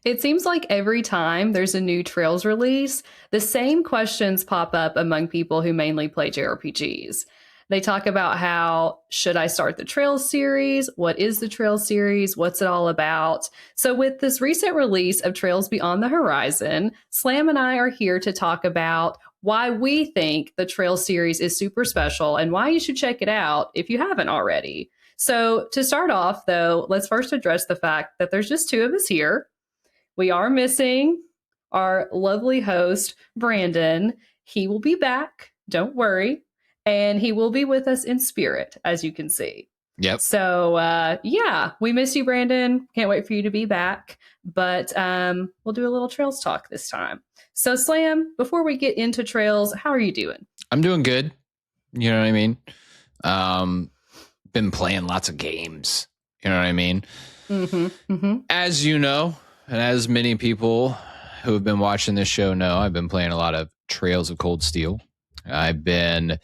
It seems like every time there's a new Trails release, the same questions pop up among people who mainly play JRPGs. They talk about how should I start the Trails series? What is the Trails series? What's it all about? So, with this recent release of Trails Beyond the Horizon, Slam and I are here to talk about why we think the Trails series is super special and why you should check it out if you haven't already. So, to start off, though, let's first address the fact that there's just two of us here. We are missing our lovely host, Brandon. He will be back. Don't worry. And he will be with us in spirit, as you can see. Yep. So, yeah, we miss you, Brandon. Can't wait for you to be back. But we'll do a little Trails talk this time. So, Slam, before we get into Trails, how are you doing? I'm doing good. You know what I mean? Been playing lots of games. You know what I mean? As you know, and as many people who have been watching this show know, I've been playing a lot of Trails of Cold Steel. I've been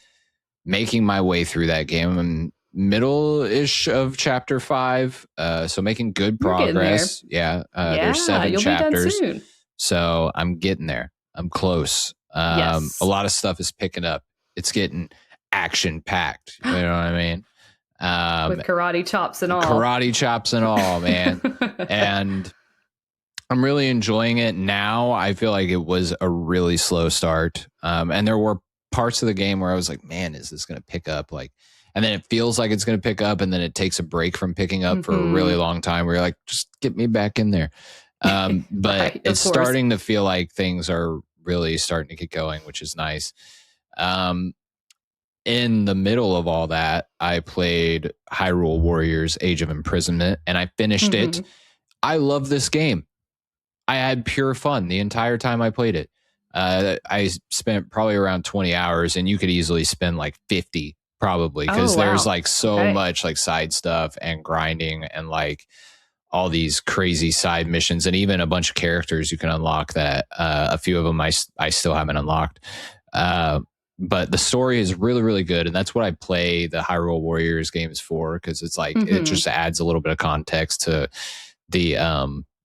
making my way through that game. I'm middle-ish of chapter 5, so making good progress. Yeah, there's 7 chapters. Be done soon. So I'm getting there. I'm close. Yes. A lot of stuff is picking up. It's getting action-packed. You know what I mean? With karate chops and all. Karate chops and all, man. And I'm really enjoying it now. I feel like it was a really slow start. And there were parts of the game where I was like, man, is this going to pick up? And then it feels like it's going to pick up, and then it takes a break from picking up for a really long time where you're like, just get me back in there. But Right, it's starting to feel like things are really starting to get going, which is nice. In the middle of all that, I played Hyrule Warriors Age of Imprisonment, and I finished it. I love this game. I had pure fun the entire time I played it. I spent probably around 20 hours, and you could easily spend like 50 probably, because there's like so much like side stuff and grinding and like all these crazy side missions, and even a bunch of characters you can unlock that a few of them I still haven't unlocked. But the story is really, really good. And that's what I play the Hyrule Warriors games for, because it's like it just adds a little bit of context to the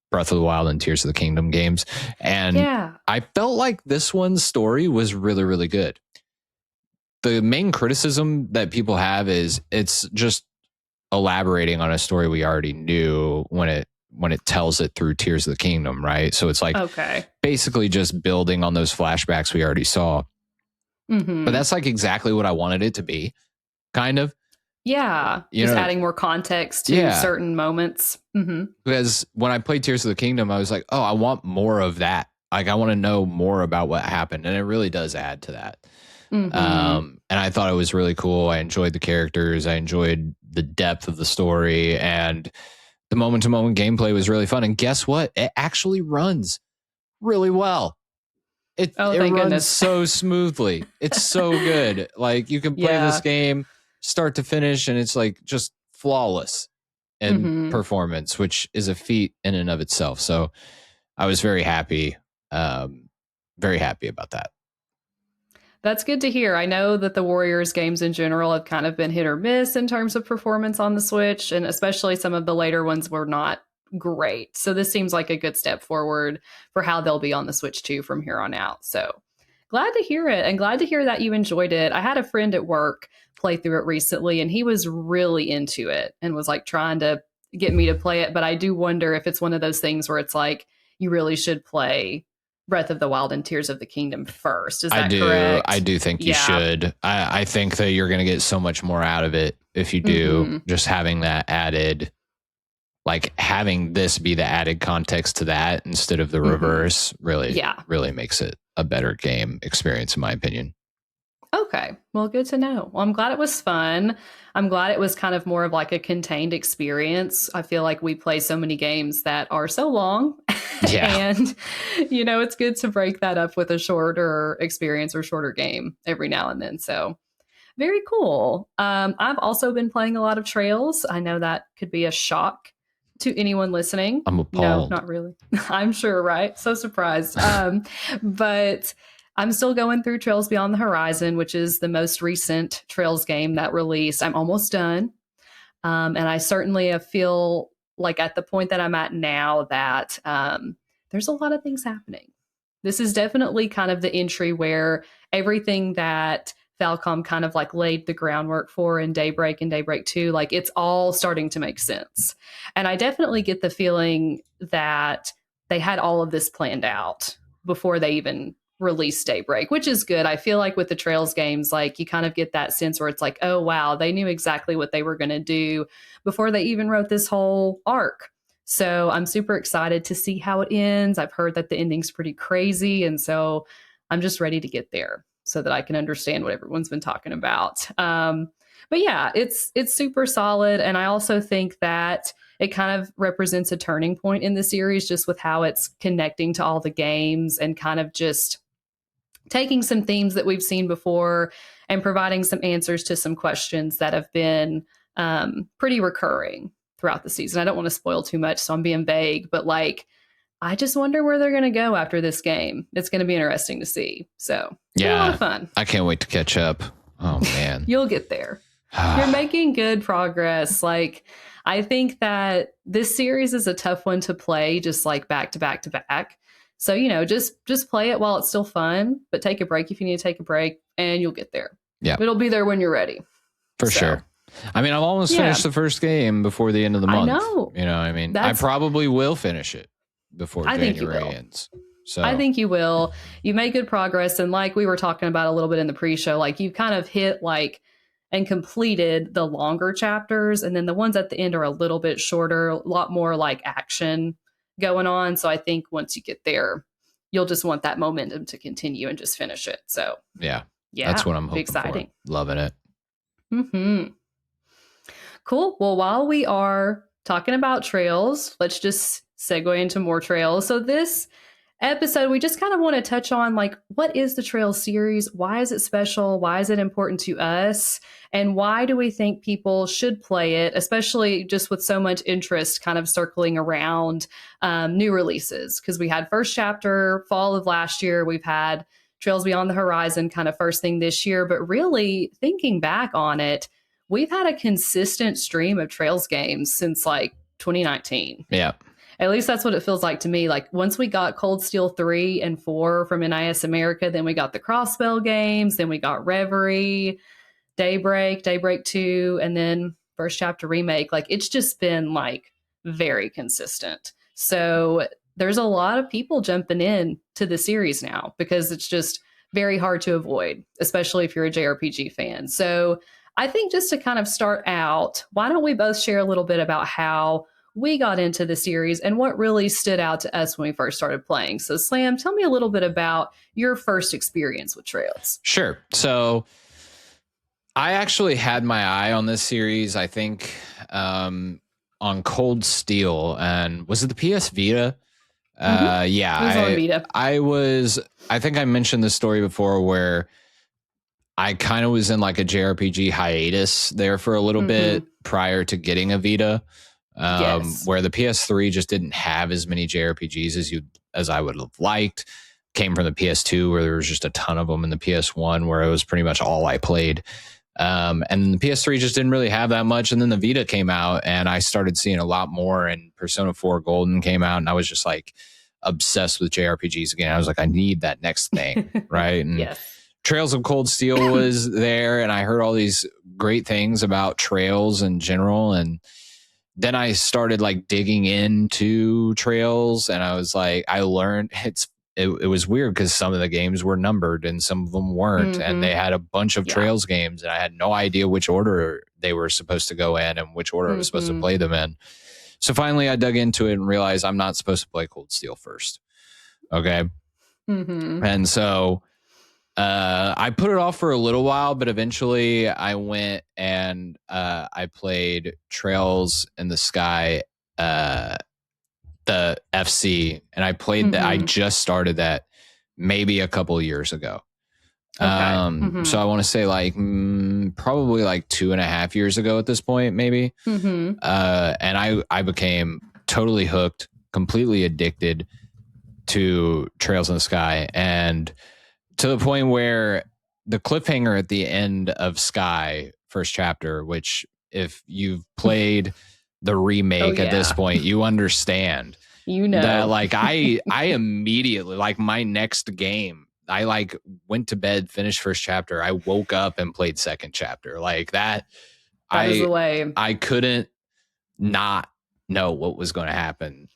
Breath of the Wild and Tears of the Kingdom games. And I felt like this one's story was really, really good. The main criticism that people have is it's just elaborating on a story we already knew when it tells it through Tears of the Kingdom, right? So it's like basically just building on those flashbacks we already saw. But that's like exactly what I wanted it to be, kind of. Yeah, just adding more context to certain moments. Because when I played Tears of the Kingdom, I was like, oh, I want more of that. Like, I want to know more about what happened. And it really does add to that. And I thought it was really cool. I enjoyed the characters. I enjoyed the depth of the story. And the moment-to-moment gameplay was really fun. And guess what? It actually runs really well. It runs so smoothly. It's so good. Like, you can play this game start to finish, and it's like just flawless in performance, which is a feat in and of itself. So I was very happy about that. That's good to hear. I know that the Warriors games in general have kind of been hit or miss in terms of performance on the Switch, and especially some of the later ones were not great. So this seems like a good step forward for how they'll be on the Switch 2 from here on out. So glad to hear it, and glad to hear that you enjoyed it. I had a friend at work play through it recently, and he was really into it and was like trying to get me to play it. But I do wonder if it's one of those things where it's like, you really should play Breath of the Wild and Tears of the Kingdom first. Is that correct? I do think you should. I think that you're going to get so much more out of it if you do. Just having that added, like having this be the added context to that instead of the reverse really makes it a better game experience, in my opinion. Okay. Well, good to know. Well, I'm glad it was fun. I'm glad it was kind of more of like a contained experience. I feel like we play so many games that are so long. And, it's good to break that up with a shorter experience or shorter game every now and then. So very cool. I've also been playing a lot of Trails. I know that could be a shock to anyone listening. I'm appalled. No, not really. I'm sure, right? So surprised. But I'm still going through Trails Beyond the Horizon, which is the most recent Trails game that released. I'm almost done. And I certainly feel like at the point that I'm at now that there's a lot of things happening. This is definitely kind of the entry where everything that Falcom kind of like laid the groundwork for in Daybreak and Daybreak 2, like it's all starting to make sense. And I definitely get the feeling that they had all of this planned out before they even released Daybreak, which is good. I feel like with the Trails games, like you kind of get that sense where it's like, oh, wow, they knew exactly what they were going to do before they even wrote this whole arc. So I'm super excited to see how it ends. I've heard that the ending's pretty crazy. And so I'm just ready to get there so that I can understand what everyone's been talking about. But yeah, it's super solid. And I also think that it kind of represents a turning point in the series just with how it's connecting to all the games and kind of just taking some themes that we've seen before and providing some answers to some questions that have been pretty recurring throughout the season. I don't want to spoil too much, so I'm being vague, but like, I just wonder where they're going to go after this game. It's going to be interesting to see. So, yeah, a lot of fun. I can't wait to catch up. Oh, man. You'll get there. You're making good progress. Like, I think that this series is a tough one to play just like back to back to back. So, you know, just play it while it's still fun, but take a break if you need to take a break and you'll get there. Yeah. It'll be there when you're ready. For sure. I mean, I've almost finished the first game before the end of the month. I know. You know, I mean, I probably will finish it before January ends. So I think you will. You made good progress. And like we were talking about a little bit in the pre-show, like you've kind of hit like and completed the longer chapters. And then the ones at the end are a little bit shorter, a lot more like action going on. So I think once you get there, you'll just want that momentum to continue and just finish it. So yeah, that's what I'm hoping exciting. For. Loving it. Mm-hmm. Cool. Well, while we are talking about Trails, let's just segue into more Trails. So this episode, we just kind of want to touch on like, what is the Trails series? Why is it special? Why is it important to us? And why do we think people should play it, especially just with so much interest kind of circling around new releases? Because we had first chapter fall of last year. We've had Trails Beyond the Horizon kind of first thing this year. But really thinking back on it, we've had a consistent stream of Trails games since like 2019. Yeah. At least that's what it feels like to me. Like once we got Cold Steel 3 and 4 from NIS America, then we got the Crossbell games, then we got Reverie, Daybreak 2, and then First Chapter Remake. Like it's just been like very consistent. So there's a lot of people jumping in to the series now because it's just very hard to avoid, especially if you're a JRPG fan. So I think just to kind of start out, why don't we both share a little bit about how we got into the series and what really stood out to us when we first started playing. So Slam, tell me a little bit about your first experience with Trails. Sure. So I actually had my eye on this series, I think, on Cold Steel. And was it the PS Vita? Yeah. It was on Vita. I think I mentioned this story before where I kind of was in like a JRPG hiatus there for a little bit prior to getting a Vita. Where the PS3 just didn't have as many JRPGs as I would have liked. Came from the PS2 where there was just a ton of them, in the PS1 where it was pretty much all I played. And the PS3 just didn't really have that much. And then the Vita came out and I started seeing a lot more, and Persona 4 Golden came out and I was just like obsessed with JRPGs again. I was like, I need that next thing. Right. And Trails of Cold Steel was there, and I heard all these great things about Trails in general. And then I started like digging into Trails, and I was like, I learned it was weird because some of the games were numbered and some of them weren't. And they had a bunch of Trails games, and I had no idea which order they were supposed to go in and which order I was supposed to play them in. So finally I dug into it and realized I'm not supposed to play Cold Steel first. Okay. And so I put it off for a little while, but eventually I went and I played Trails in the Sky, the FC, and I played that. I just started that maybe a couple of years ago. So I want to say like probably like 2.5 years ago at this point, maybe. And I became totally hooked, completely addicted to Trails in the Sky, and to the point where the cliffhanger at the end of Sky first chapter, which if you've played the remake at this point, you understand. that like I immediately, like my next game, I like went to bed, finished first chapter, I woke up and played second chapter. Like that is the way. I couldn't not know what was going to happen.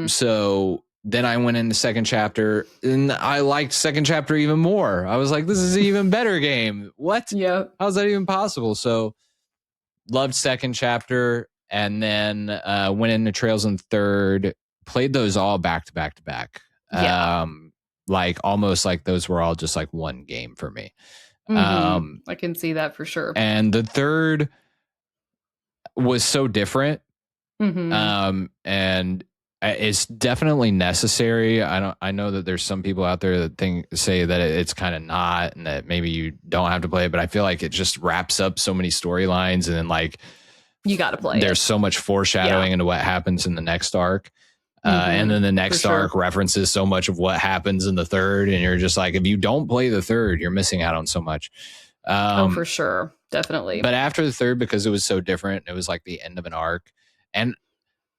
So then I went into second chapter and I liked second chapter even more. I was like, this is an even better game. What? Yep. How's that even possible? So loved second chapter, and then went into Trails in third, played those all back to back to back. Yeah. Like almost like those were all just like one game for me. I can see that for sure. And the third was so different. And it's definitely necessary. I know that there's some people out there that say that it's kind of not, and that maybe you don't have to play it, but I feel like it just wraps up so many storylines, and then like you got to play there's so much foreshadowing into what happens in the next arc. And then the next arc references so much of what happens in the third, and you're just like, if you don't play the third, you're missing out on so much. For sure. Definitely. But after the third, because it was so different, it was like the end of an arc. And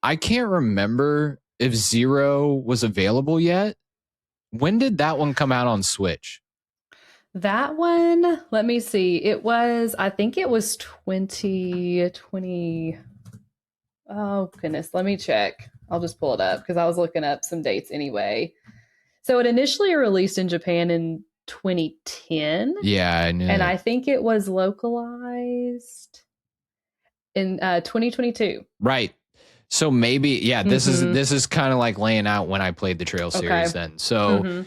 I can't remember if Zero was available yet. When did that one come out on Switch? That one, let me see. I think it was 2020. Oh, goodness. Let me check. I'll just pull it up because I was looking up some dates anyway. So it initially released in Japan in 2010. Yeah, I knew. And I think it was localized in 2022. Right. So maybe, this is kind of like laying out when I played the Trail series then. So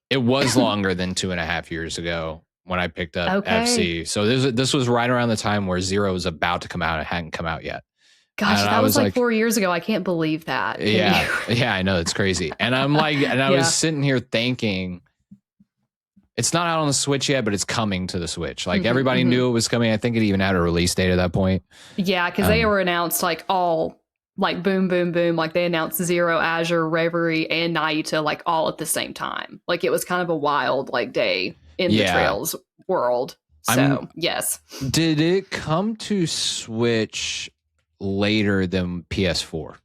it was longer than 2.5 years ago when I picked up FC. So this was right around the time where Zero was about to come out and hadn't come out yet. Gosh, that was like 4 years ago. I can't believe that. Yeah, I know, it's crazy. And I'm like, and I was sitting here thinking, it's not out on the Switch yet, but it's coming to the Switch. Like everybody knew it was coming. I think it even had a release date at that point. Yeah, because they were announced like all like boom, boom, boom. Like they announced Zero, Azure, Reverie, and Naita like all at the same time. Like it was kind of a wild like day in the Trails world. So yes. Did it come to Switch later than PS4?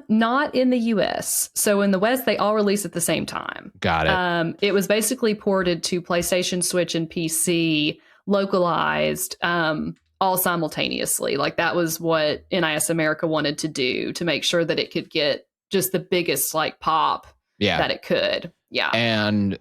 Not in the US. So in the West, they all released at the same time. Got it. It was basically ported to PlayStation, Switch, and PC, localized, all simultaneously. Like that was what NIS America wanted to do to make sure that it could get just the biggest like pop that it could. Yeah. And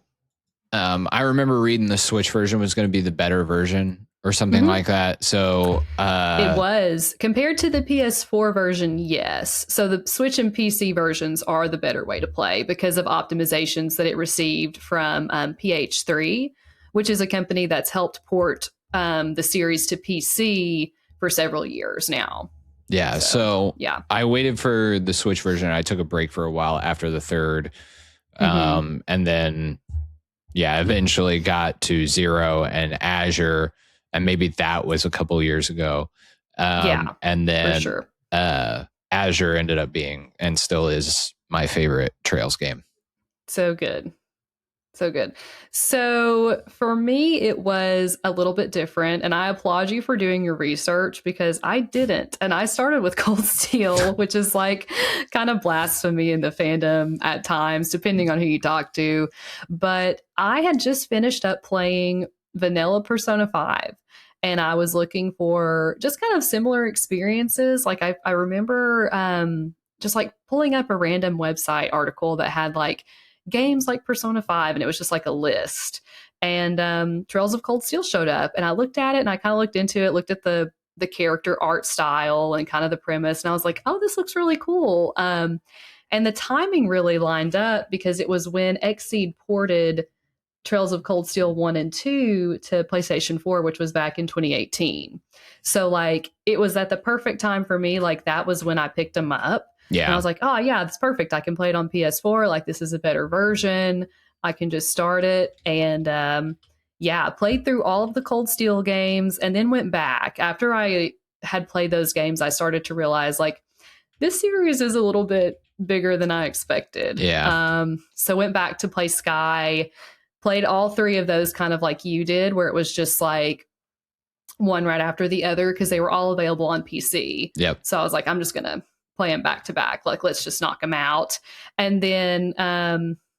I remember reading the Switch version was going to be the better version or something like that. So it was compared to the PS4 version. Yes. So the Switch and PC versions are the better way to play because of optimizations that it received from PH3, which is a company that's helped port the series to PC for several years now. Yeah. So I waited for the Switch version. I took a break for a while after the third. And then, eventually got to Zero and Azure. And maybe that was a couple years ago. And then for sure. Azure ended up being and still is my favorite Trails game. So good. So good. So for me, it was a little bit different. And I applaud you for doing your research because I didn't. And I started with Cold Steel, which is like kind of blasphemy in the fandom at times, depending on who you talk to. But I had just finished up playing vanilla Persona 5. And I was looking for just kind of similar experiences. Like I remember just like pulling up a random website article that had like games like Persona 5, and it was just like a list. And Trails of Cold Steel showed up, and I looked at it, and I kind of looked into it, looked at the character art style and kind of the premise, and I was like, oh, this looks really cool. And the timing really lined up because it was when Xseed ported Trails of Cold Steel 1 and 2 to PlayStation 4, which was back in 2018. So like it was at the perfect time for me. Like that was when I picked them up. Yeah. And I was like, oh yeah, that's perfect. I can play it on PS4. Like this is a better version. I can just start it. And played through all of the Cold Steel games and then went back. After I had played those games, I started to realize like this series is a little bit bigger than I expected. Yeah. So went back to play Sky. Played all three of those kind of like you did, where it was just like one right after the other because they were all available on PC. Yep. So I was like, I'm just going to play them back to back. Like, let's just knock them out. And then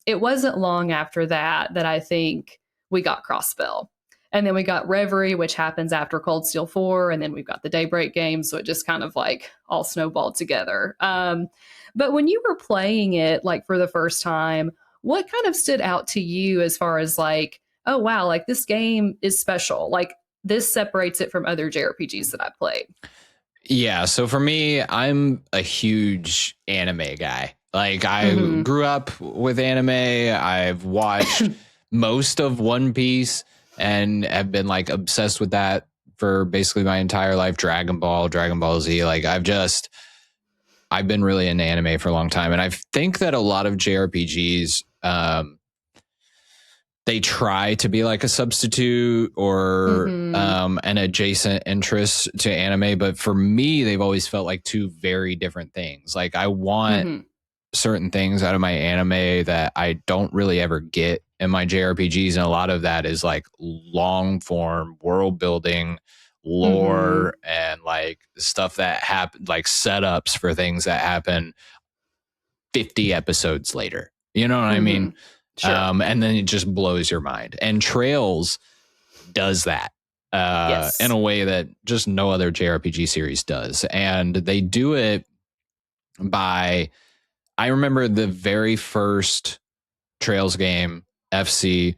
it wasn't long after that I think we got Crossspell. And then we got Reverie, which happens after Cold Steel 4. And then we've got the Daybreak game. So it just kind of like all snowballed together. But when you were playing it, like for the first time, what kind of stood out to you as far as like, oh, wow, like this game is special. Like this separates it from other JRPGs that I've played. Yeah. So for me, I'm a huge anime guy. Like I grew up with anime. I've watched most of One Piece and have been like obsessed with that for basically my entire life. Dragon Ball, Dragon Ball Z. Like I've been really into anime for a long time. And I think that a lot of JRPGs, they try to be like a substitute or an adjacent interest to anime. But for me, they've always felt like two very different things. Like I want certain things out of my anime that I don't really ever get in my JRPGs. And a lot of that is like long form world building, lore, and like stuff that happen, like setups for things that happen 50 episodes later. You know what I mean? Sure. And then it just blows your mind. And Trails does that in a way that just no other JRPG series does. And they do it by, I remember the very first Trails game, FC.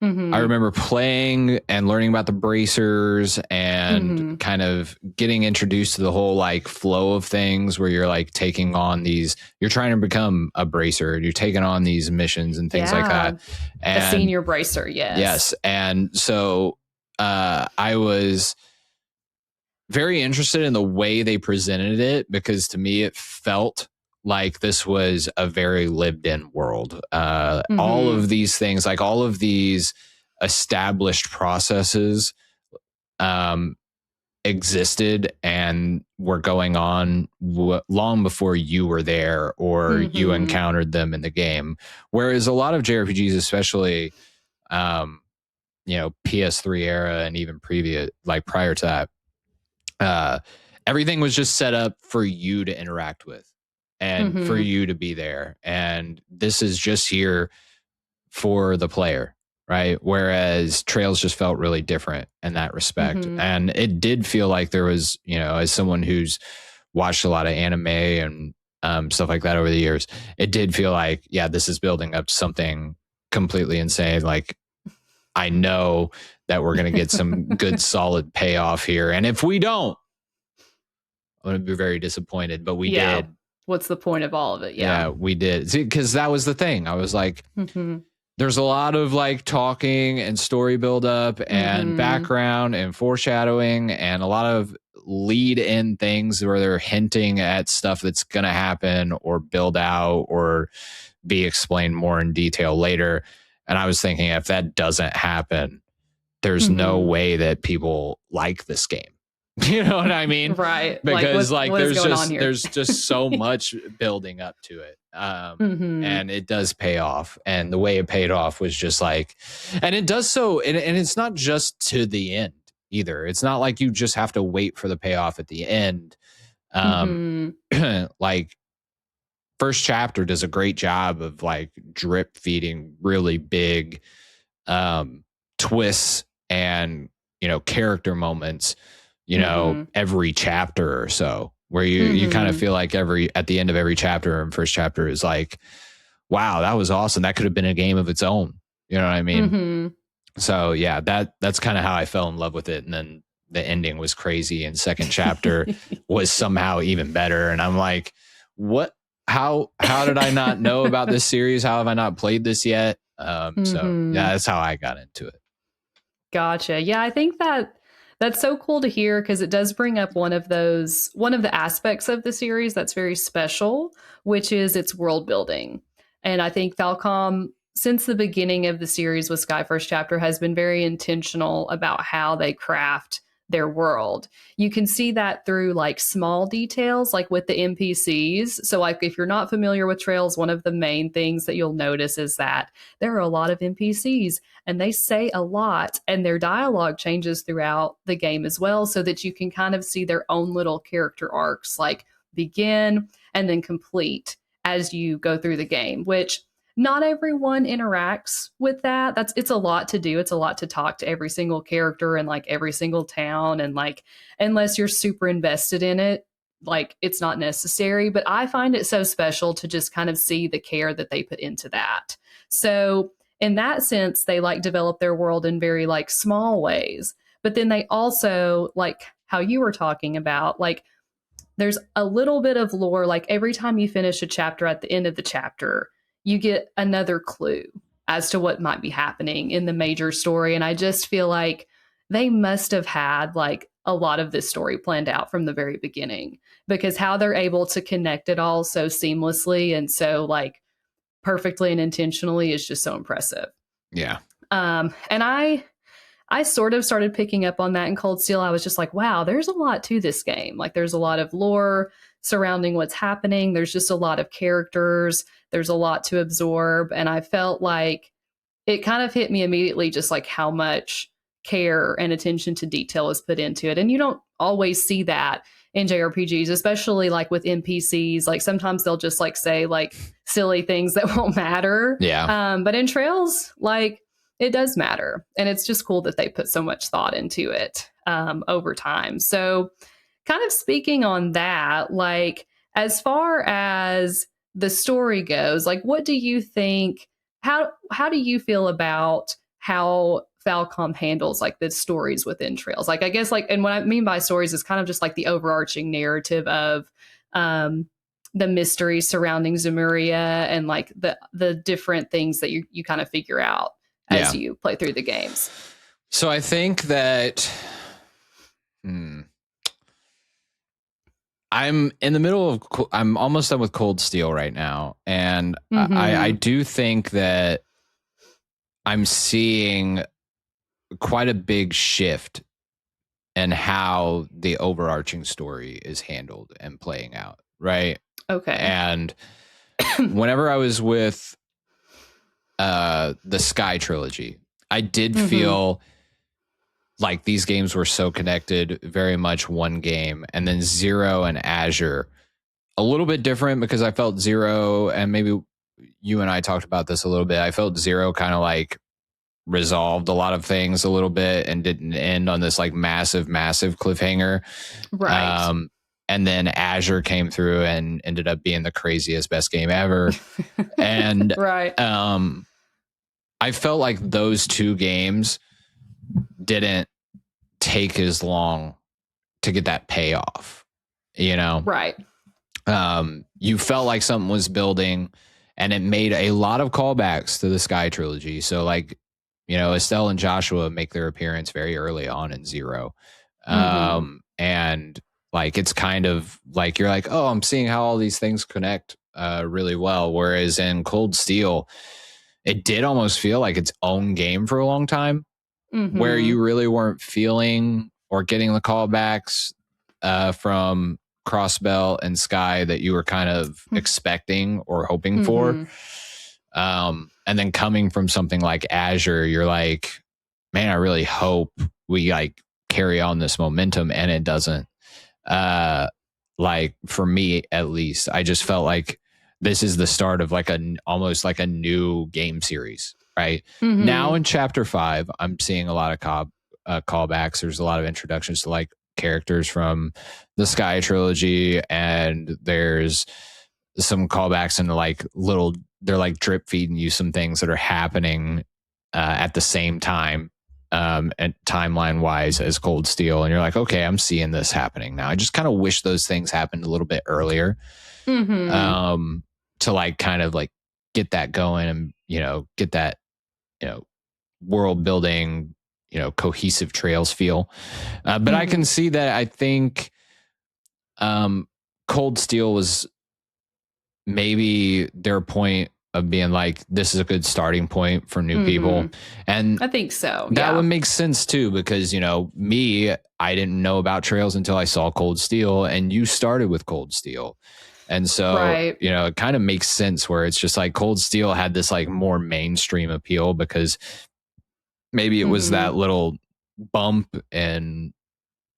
I remember playing and learning about the bracers and kind of getting introduced to the whole like flow of things where you're like taking on these, you're trying to become a bracer, you're taking on these missions and things like that. And a senior bracer. Yes. And so I was very interested in the way they presented it because to me it felt like this was a very lived in world. All of these things, like all of these established processes existed and were going on long before you were there or you encountered them in the game. Whereas a lot of JRPGs, especially, PS3 era and even previous, like prior to that, everything was just set up for you to interact with and for you to be there. And this is just here for the player, right? Whereas Trails just felt really different in that respect. And it did feel like there was, as someone who's watched a lot of anime and stuff like that over the years, it did feel like, yeah, this is building up to something completely insane. Like, I know that we're going to get some good solid payoff here. And if we don't, I'm going to be very disappointed, but we did. What's the point of all of it? Yeah, we did. See, because that was the thing. I was like, there's a lot of like talking and story buildup and background and foreshadowing and a lot of lead in things where they're hinting at stuff that's going to happen or build out or be explained more in detail later. And I was thinking, if that doesn't happen, there's no way that people like this game. You know what I mean? Right. Because there's just so much building up to it. And it does pay off. And the way it paid off was just like, and it does so, and it's not just to the end either. It's not like you just have to wait for the payoff at the end. Like first chapter does a great job of like drip feeding really big twists and, character moments, every chapter or so, where you kind of feel like at the end of every chapter and first chapter is like, wow, that was awesome. That could have been a game of its own. You know what I mean? So yeah, that's kind of how I fell in love with it. And then the ending was crazy. And second chapter was somehow even better. And I'm like, what, how did I not know about this series? How have I not played this yet? So yeah, that's how I got into it. Gotcha. Yeah. I think that's so cool to hear because it does bring up one of the aspects of the series that's very special, which is its world building. And I think Falcom, since the beginning of the series with Sky First Chapter, has been very intentional about how they craft their world. You can see that through like small details, like with the NPCs. So like if you're not familiar with Trails, one of the main things that you'll notice is that there are a lot of NPCs and they say a lot and their dialogue changes throughout the game as well, so that you can kind of see their own little character arcs. Like begin and then complete as you go through the game, which not everyone interacts with that. It's a lot to do. It's a lot to talk to every single character and like every single town, and like unless you're super invested in it, like it's not necessary. But I find it so special to just kind of see the care that they put into that. So in that sense, they like develop their world in very like small ways. But then they also, like how you were talking about, like there's a little bit of lore. Like every time you finish a chapter, at the end of the chapter, you get another clue as to what might be happening in the major story. And I just feel like they must have had like a lot of this story planned out from the very beginning, because how they're able to connect it all so seamlessly and so like perfectly and intentionally is just so impressive. Yeah. And I sort of started picking up on that in Cold Steel. I was just like, wow, there's a lot to this game. Like there's a lot of lore surrounding what's happening. There's just a lot of characters. There's a lot to absorb. And I felt like it kind of hit me immediately, just like how much care and attention to detail is put into it. And you don't always see that in JRPGs, especially like with NPCs. Like sometimes they'll just like say like silly things that won't matter. Yeah. But in Trails, like it does matter. And it's just cool that they put so much thought into it over time. So kind of speaking on that, like as far as the story goes, like what do you think, how do you feel about how Falcom handles like the stories within Trails? Like I guess like, and what I mean by stories is kind of just like the overarching narrative of the mystery surrounding Zemuria and like the different things that you kind of figure out as you play through the games. So I think that I'm in the middle of, I'm almost done with Cold Steel right now. And I do think that I'm seeing quite a big shift in how the overarching story is handled and playing out. Right. Okay. And whenever I was with the Sky trilogy, I did feel like these games were so connected, very much one game. And then Zero and Azure, a little bit different, because I felt Zero, and maybe you and I talked about this a little bit, I felt Zero kind of like resolved a lot of things a little bit and didn't end on this like massive cliffhanger. Right. And then Azure came through and ended up being the craziest, best game ever. And right. I felt like those two games didn't take as long to get that payoff, you know? Right. You felt like something was building, and it made a lot of callbacks to the Sky trilogy. So like, you know, Estelle and Joshua make their appearance very early on in Zero. And like, it's kind of like, you're like, oh, I'm seeing how all these things connect really well. Whereas in Cold Steel, it did almost feel like its own game for a long time, where you really weren't feeling or getting the callbacks from Crossbell and Sky that you were kind of expecting or hoping for. And then coming from something like Azure, you're like, man, I really hope we like carry on this momentum, and it doesn't. Like for me, at least, I just felt like this is the start of like almost like a new game series, right? Now in chapter 5, I'm seeing a lot of callbacks. There's a lot of introductions to like characters from the Sky trilogy, and there's some callbacks into like they're like drip feeding you some things that are happening at the same time, and timeline wise, as Cold Steel. And you're like, okay, I'm seeing this happening now. I just kind of wish those things happened a little bit earlier, to like kind of like get that going, and, you know, get that, you know, world building, you know, cohesive Trails feel. But I can see that. I think Cold Steel was maybe their point of being like, this is a good starting point for new people. And I think so. That would make sense too, because, you know, I didn't know about Trails until I saw Cold Steel, and you started with Cold Steel. And so, you know, it kind of makes sense where it's just like Cold Steel had this like more mainstream appeal, because maybe it was that little bump and,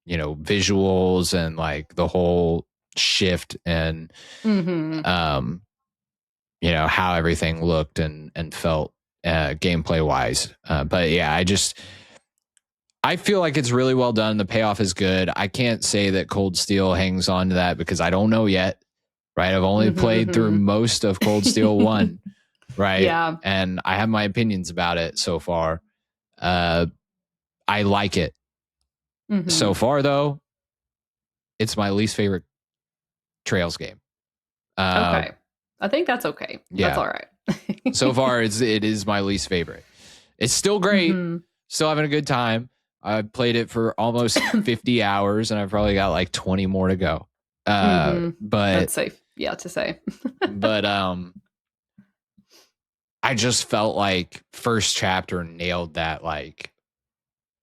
you know, visuals and like the whole shift and Mm-hmm. you know, how everything looked and felt gameplay wise. But yeah, I feel like it's really well done. The payoff is good. I can't say that Cold Steel hangs on to that because I don't know yet. Right. I've only played through most of Cold Steel 1. Right. Yeah. And I have my opinions about it so far. I like it. So far, though, it's my least favorite Trails game. Okay. I think that's okay. Yeah. That's all right. So far, it is my least favorite. It's still great. Still having a good time. I played it for almost 50 hours, and I've probably got like 20 more to go. But that's safe, yeah, to say. But I just felt like first chapter nailed that, like,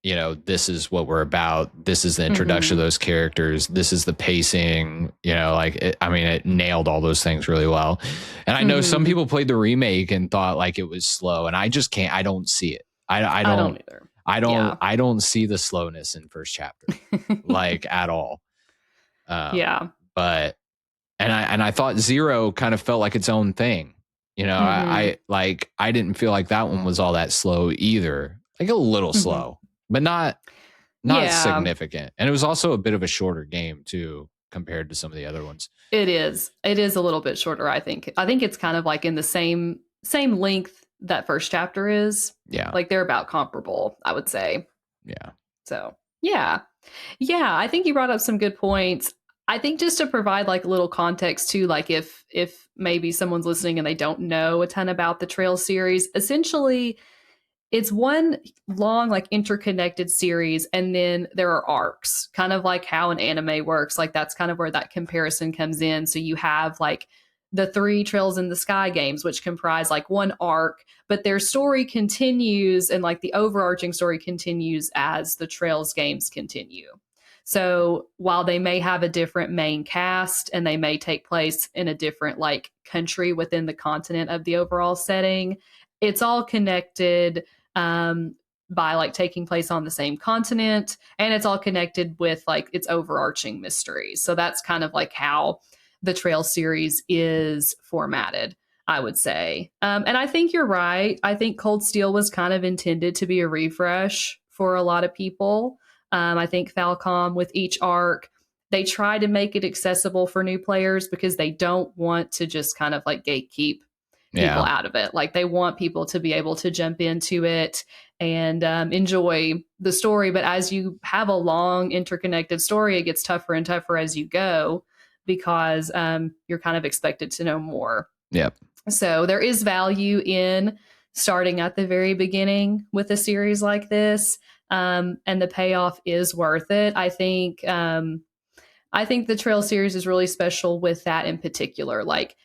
you know, this is what we're about. This is the introduction of those characters. This is the pacing, you know, like, it nailed all those things really well. And I know some people played the remake and thought like it was slow, and I just can't, I don't see it. I don't either. I don't see the slowness in first chapter, like at all. Yeah. But, and I thought Zero kind of felt like its own thing. You know, I didn't feel like that one was all that slow either. Like a little slow, but not significant. And it was also a bit of a shorter game too, compared to some of the other ones. It is a little bit shorter. I think it's kind of like in the same length that first chapter is. Yeah. Like they're about comparable, I would say. Yeah. So yeah. I think you brought up some good points. I think just to provide like a little context too, like if maybe someone's listening and they don't know a ton about the Trail series, essentially it's one long, like interconnected series. And then there are arcs, kind of like how an anime works. Like that's kind of where that comparison comes in. So you have like the 3 Trails in the Sky games, which comprise like one arc, but their story continues and like the overarching story continues as the Trails games continue. So while they may have a different main cast and they may take place in a different like country within the continent of the overall setting, it's all connected by like taking place on the same continent, and it's all connected with like its overarching mysteries. So that's kind of like how the Trail series is formatted, I would say. And I think you're right. I think Cold Steel was kind of intended to be a refresh for a lot of people. I think Falcom, with each arc, they try to make it accessible for new players because they don't want to just kind of like gatekeep people out of it. Like they want people to be able to jump into it and enjoy the story. But as you have a long interconnected story, it gets tougher and tougher as you go because you're kind of expected to know more. Yep. So there is value in starting at the very beginning with a series like this. And the payoff is worth it. I think the Trail series is really special with that in particular. Like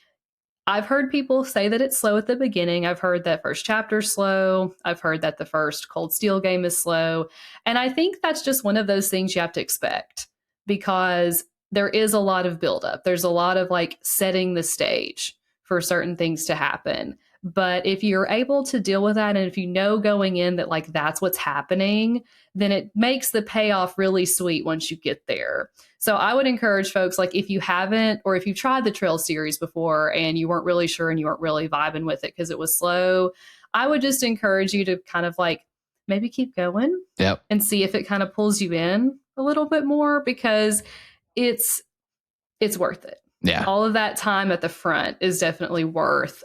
I've heard people say that it's slow at the beginning. I've heard that first chapter's slow. I've heard that the first Cold Steel game is slow. And I think that's just one of those things you have to expect because there is a lot of buildup. There's a lot of like setting the stage for certain things to happen. But if you're able to deal with that, and if you know going in that like that's what's happening, then it makes the payoff really sweet once you get there. So I would encourage folks, like if you haven't, or if you've tried the Trail series before and you weren't really sure and you weren't really vibing with it because it was slow, I would just encourage you to kind of like maybe keep going and see if it kind of pulls you in a little bit more because it's worth it. Yeah. All of that time at the front is definitely worth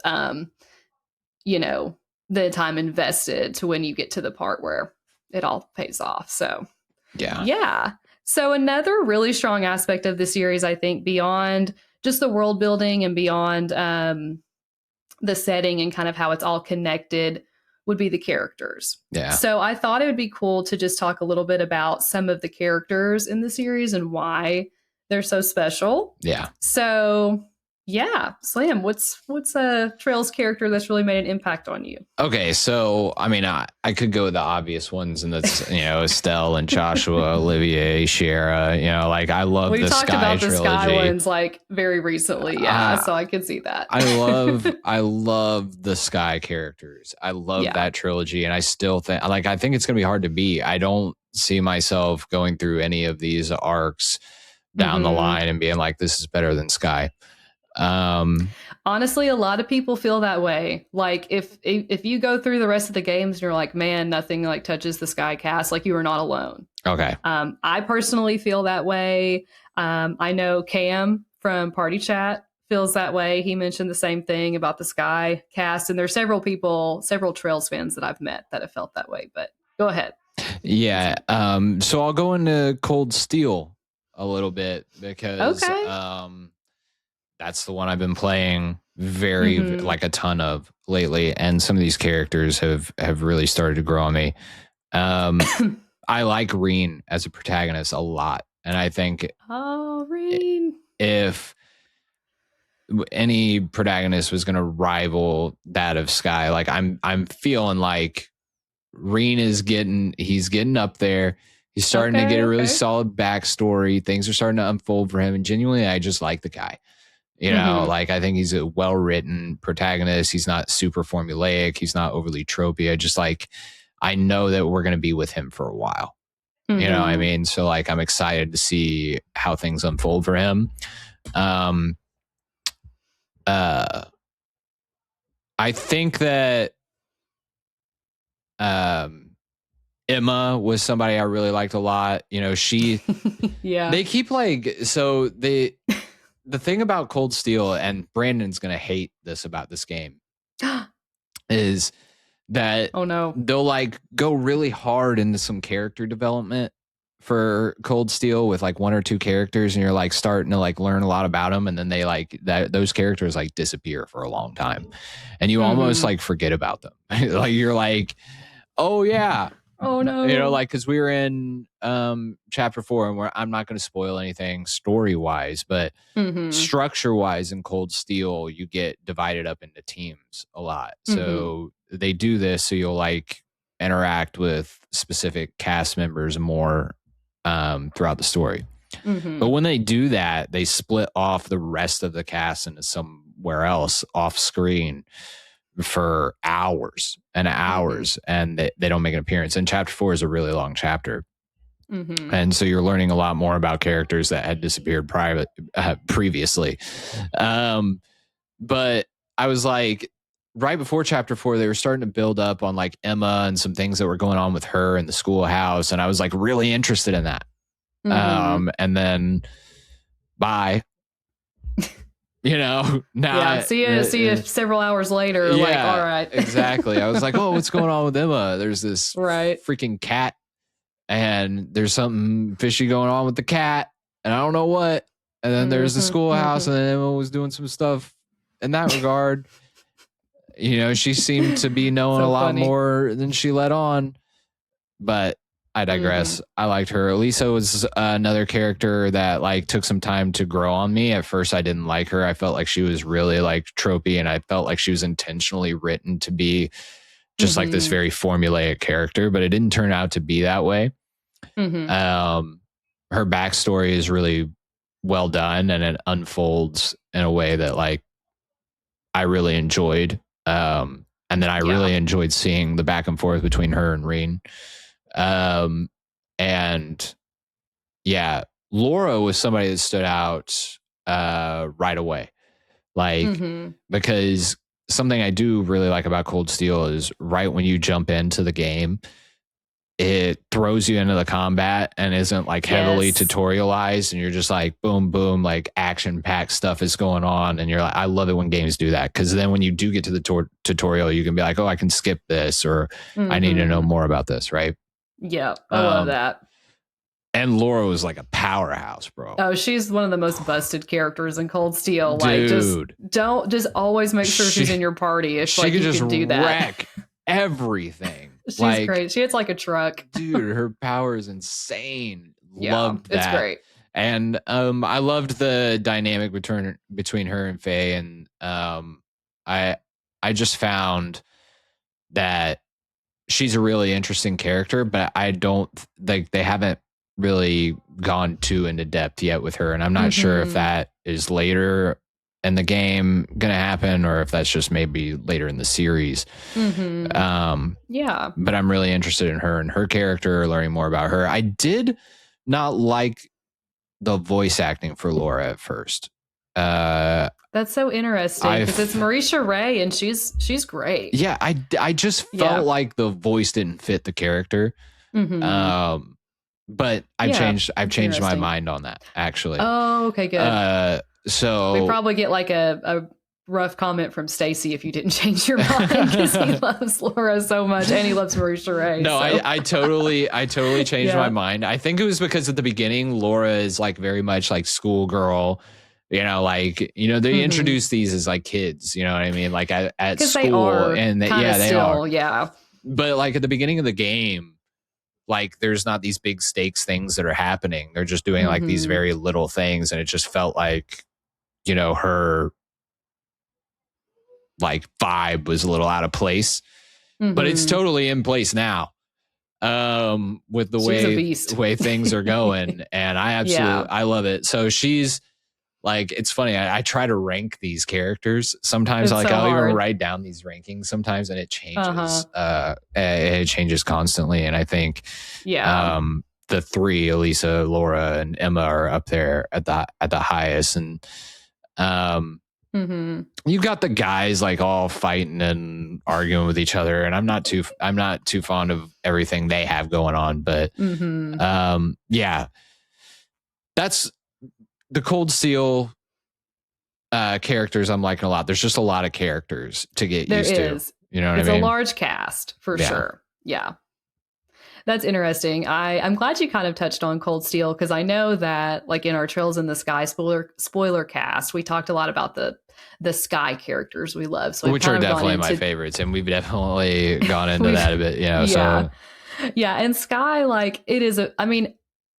the time invested to when you get to the part where it all pays off. So yeah. So another really strong aspect of the series, I think, beyond just the world building and beyond the setting and kind of how it's all connected, would be the characters. Yeah. So I thought it would be cool to just talk a little bit about some of the characters in the series and why they're so special. Yeah. So yeah, Slam, what's a Trails character that's really made an impact on you? Okay, so I mean, I could go with the obvious ones, and that's Estelle and Joshua, Olivier, Shara. Like I love the Sky trilogy. We talked about the Sky ones like very recently, so I could see that. I love the Sky characters. I love that trilogy, and I still think I think it's gonna be hard to beat. I don't see myself going through any of these arcs down the line and being like, this is better than Sky. Honestly, a lot of people feel that way. Like if you go through the rest of the games and you're like, man, nothing like touches the Sky cast, like you are not alone. Okay. I personally feel that way. I know Cam from Party Chat feels that way. He mentioned the same thing about the Sky cast, and there's several Trails fans that I've met that have felt that way. But go ahead. Yeah. So I'll go into Cold Steel a little bit because that's the one I've been playing like a ton of lately, and some of these characters have really started to grow on me. I like Reen as a protagonist a lot, and I think Reen, if any protagonist was going to rival that of Sky, like I'm feeling like Reen he's getting up there. He's starting to get a really solid backstory. Things are starting to unfold for him, and genuinely, I just like the guy. You know, like I think he's a well-written protagonist. He's not super formulaic. He's not overly tropey. I know that we're going to be with him for a while. You know what I mean? So like, I'm excited to see how things unfold for him. I think that Emma was somebody I really liked a lot. You know, they keep the thing about Cold Steel, and Brandon's going to hate this about this game, is that they'll like go really hard into some character development for Cold Steel with like one or two characters, and you're like starting to like learn a lot about them, and then they like those characters like disappear for a long time, and you almost like forget about them. Like you're like, oh yeah. Oh no. You know, like, because we were in chapter 4, and I'm not going to spoil anything story wise, but structure wise in Cold Steel, you get divided up into teams a lot. So they do this so you'll like interact with specific cast members more throughout the story. But when they do that, they split off the rest of the cast into somewhere else off screen for hours and hours, and they don't make an appearance. And chapter 4 is a really long chapter, and so you're learning a lot more about characters that had disappeared previously. But I was like, right before chapter 4, they were starting to build up on like Emma and some things that were going on with her in the schoolhouse, and I was like really interested in that. And then bye. You know, now see you several hours later. Like, all right. Exactly. I was like, oh, what's going on with Emma? There's this freaking cat, and there's something fishy going on with the cat, and I don't know what. And then there's the schoolhouse, and then Emma was doing some stuff in that regard. You know, she seemed to be knowing a lot more than she let on, but I digress. I liked her. Lisa was another character that like took some time to grow on me. At first, I didn't like her. I felt like she was really like tropey, and I felt like she was intentionally written to be just like this very formulaic character, but it didn't turn out to be that way. Her backstory is really well done, and it unfolds in a way that like I really enjoyed. And then I really enjoyed seeing the back and forth between her and Reen. And yeah, Laura was somebody that stood out right away. Like, because something I do really like about Cold Steel is right when you jump into the game, it throws you into the combat and isn't like heavily tutorialized, and you're just like boom, boom, like action packed stuff is going on. And you're like, I love it when games do that, because then when you do get to the tutorial, you can be like, oh, I can skip this, or I need to know more about this, right? Yeah, I love that. And Laura was like a powerhouse, bro. Oh, she's one of the most busted characters in Cold Steel. Dude. Like, just always make sure she's in your party if like you can do that. Wreck everything. She's like, great. She hits like a truck. Dude, her power is insane. Yeah, loved that. It's great. And I loved the dynamic between her and Faye. And I just found that she's a really interesting character, but I don't like they haven't really gone too into depth yet with her. And I'm not sure if that is later in the game gonna happen, or if that's just maybe later in the series. But I'm really interested in her and her character, learning more about her. I did not like the voice acting for Laura at first. That's so interesting because it's Marisha Ray and she's great. Yeah, I just felt like the voice didn't fit the character. Mm-hmm. But I've changed my mind on that, actually. Oh, okay, good. So we probably get like a rough comment from Stacy if you didn't change your mind because he loves Laura so much and he loves Marisha Ray. No, so. I totally changed my mind. I think it was because at the beginning Laura is like very much like schoolgirl. You know, like, you know, they introduce these as like kids, you know what I mean? Like at school. They are and they still, are. Yeah. But like at the beginning of the game, like there's not these big stakes things that are happening. They're just doing like these very little things. And it just felt like, you know, her like vibe was a little out of place, but it's totally in place now. With the way things are going. And I absolutely, I love it. So she's like, it's funny. I try to rank these characters. Sometimes I'll even write down these rankings sometimes and it changes. It changes constantly. And I think, the three, Elisa, Laura, and Emma are up there at the highest. And, you've got the guys like all fighting and arguing with each other, and I'm not too fond of everything they have going on, but yeah, that's the Cold Steel characters I'm liking a lot. There's just a lot of characters to get used to. You know what I mean? It's a large cast for sure. Yeah. That's interesting. I'm glad you kind of touched on Cold Steel because I know that like in our Trails in the Sky spoiler cast, we talked a lot about the Sky characters we love. So which are definitely my favorites, and we've definitely gone into that a bit. You know, yeah. And Sky, like it is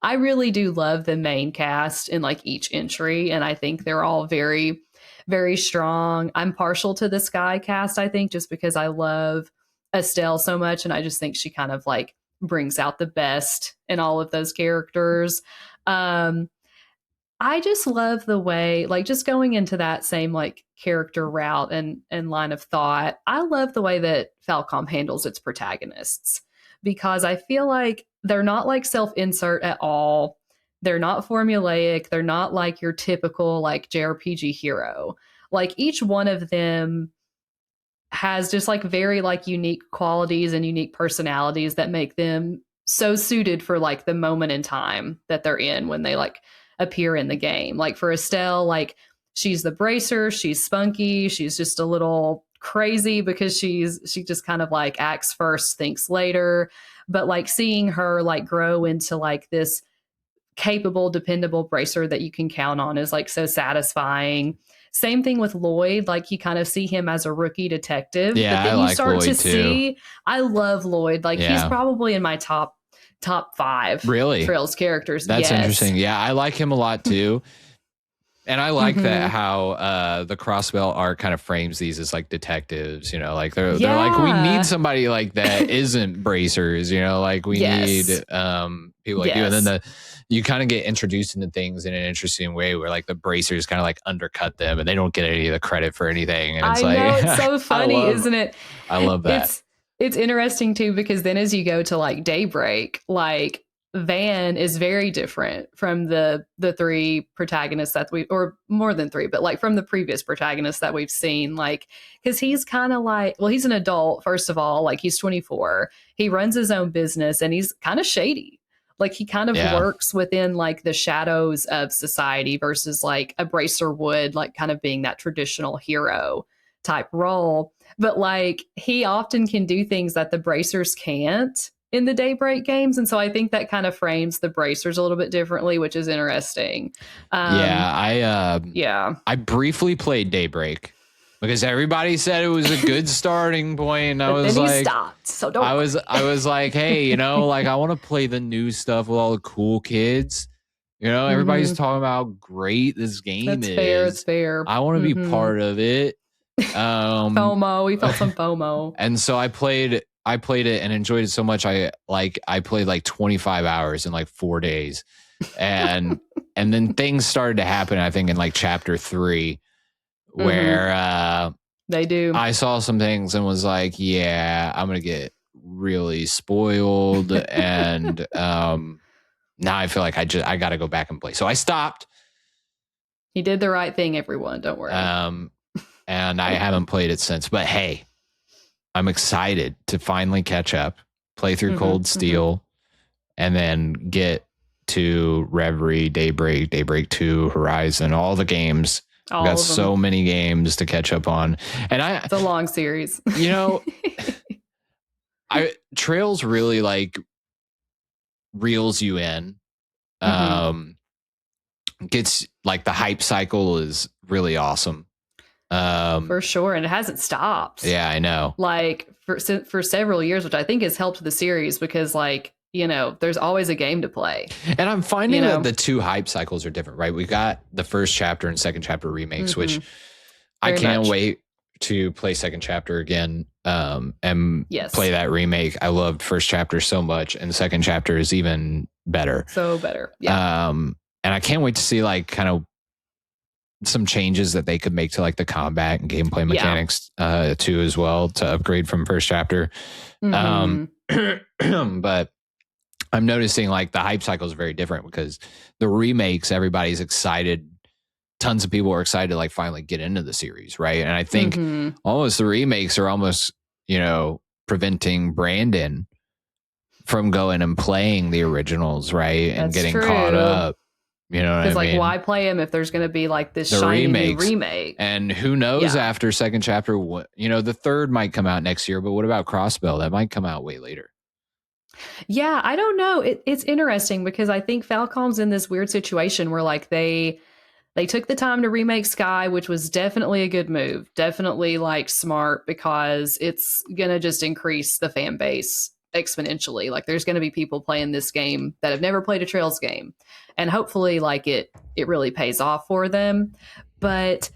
I really do love the main cast in like each entry, and I think they're all very, very strong. I'm partial to the Sky cast, I think, just because I love Estelle so much, and I just think she kind of like brings out the best in all of those characters. I just love the way, like, just going into that same like character route and line of thought. I love the way that Falcom handles its protagonists because I feel like they're not like self-insert at all. They're not formulaic. They're not like your typical like JRPG hero. Like each one of them has just like very like unique qualities and unique personalities that make them so suited for like the moment in time that they're in when they like appear in the game. Like for Estelle, like she's the bracer, she's spunky, she's just a little crazy because she just kind of like acts first, thinks later. But like seeing her like grow into like this capable, dependable bracer that you can count on is like so satisfying. Same thing with Lloyd. Like you kind of see him as a rookie detective. Yeah, but then you start to see, I love Lloyd. Like he's probably in my top 5 Trails characters. That's interesting. Yeah, I like him a lot too. And I like that how the Crossbell arc kind of frames these as like detectives, you know, like they're like, we need somebody like that isn't bracers, you know, like we need people like you. And then you kind of get introduced into things in an interesting way where like the bracers kind of like undercut them and they don't get any of the credit for anything. And it's it's so funny, isn't it? I love that. It's interesting too, because then as you go to like Daybreak, like Van is very different from the 3 protagonists or more than 3, but like from the previous protagonists that we've seen, like, because he's kind of like, well, he's an adult, first of all, like he's 24, he runs his own business and he's kind of shady. Like he kind of works within like the shadows of society versus like a bracer would, like kind of being that traditional hero type role. But like he often can do things that the bracers can't in the Daybreak games. And so I think that kind of frames the bracers a little bit differently, which is interesting. I briefly played Daybreak because everybody said it was a good starting point. And I was like, stopped, so don't. I was like, hey, you know, like I want to play the new stuff with all the cool kids. You know, everybody's talking about how great this game is. It's fair. I want to be part of it. FOMO. We felt some FOMO. And so I played it and enjoyed it so much. I played like 25 hours in like 4 days. And then things started to happen, I think, in like chapter 3 where they do. I saw some things and was like, yeah, I'm going to get really spoiled. And now I feel like I got to go back and play. So I stopped. He did the right thing, everyone. Don't worry. And I haven't played it since. But hey, I'm excited to finally catch up, play through Cold Steel, and then get to Reverie, Daybreak 2, Horizon, all the games. I've got so many games to catch up on. And it's a long series. You know, Trails really like reels you in. Gets like the hype cycle is really awesome. For sure. And it hasn't stopped. Yeah, I know. Like for several years, which I think has helped the series because like, you know, there's always a game to play. And I'm finding that the two hype cycles are different, right? We got the first chapter and second chapter remakes, which I can't wait to play second chapter again and play that remake. I loved first chapter so much, and the second chapter is even better. So better. Yeah. And I can't wait to see like kind of some changes that they could make to like the combat and gameplay mechanics too as well to upgrade from first chapter. But I'm noticing like the hype cycle is very different because the remakes, everybody's excited. Tons of people are excited to like finally get into the series, right? And I think almost the remakes are almost, you know, preventing Brandon from going and playing the originals, right? And getting caught up. You know what I mean? Because like, why play them if there's going to be like this shiny new remake? And who knows after second chapter, what, you know, the third might come out next year, but what about Crossbell? That might come out way later. Yeah, I don't know. It's interesting because I think Falcom's in this weird situation where like they took the time to remake Sky, which was definitely a good move. Definitely like smart because it's going to just increase the fan base exponentially. Like there's going to be people playing this game that have never played a Trails game. And hopefully like it really pays off for them. But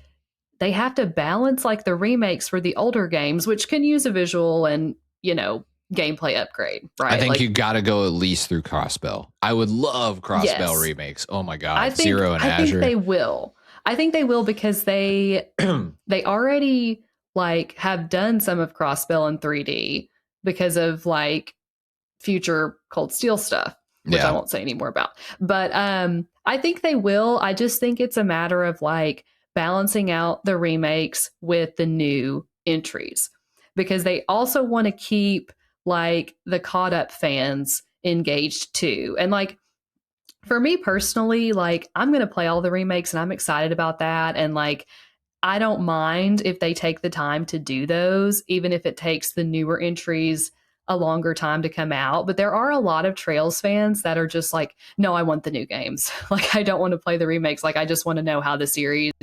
they have to balance like the remakes for the older games, which can use a visual and, you know, gameplay upgrade, right? I think like, you got to go at least through Crossbell. I would love Crossbell remakes. Oh my God. Zero and Azure. I think they will. I think they will because they already like have done some of Crossbell in 3D because of like future Cold Steel stuff, which I won't say any more about. But I think they will. I just think it's a matter of like balancing out the remakes with the new entries because they also want to keep like the caught up fans engaged too. And like for me personally, like I'm going to play all the remakes and I'm excited about that. And like, I don't mind if they take the time to do those, even if it takes the newer entries a longer time to come out. But there are a lot of Trails fans that are just like, no, I want the new games. Like, I don't want to play the remakes. Like, I just want to know how the series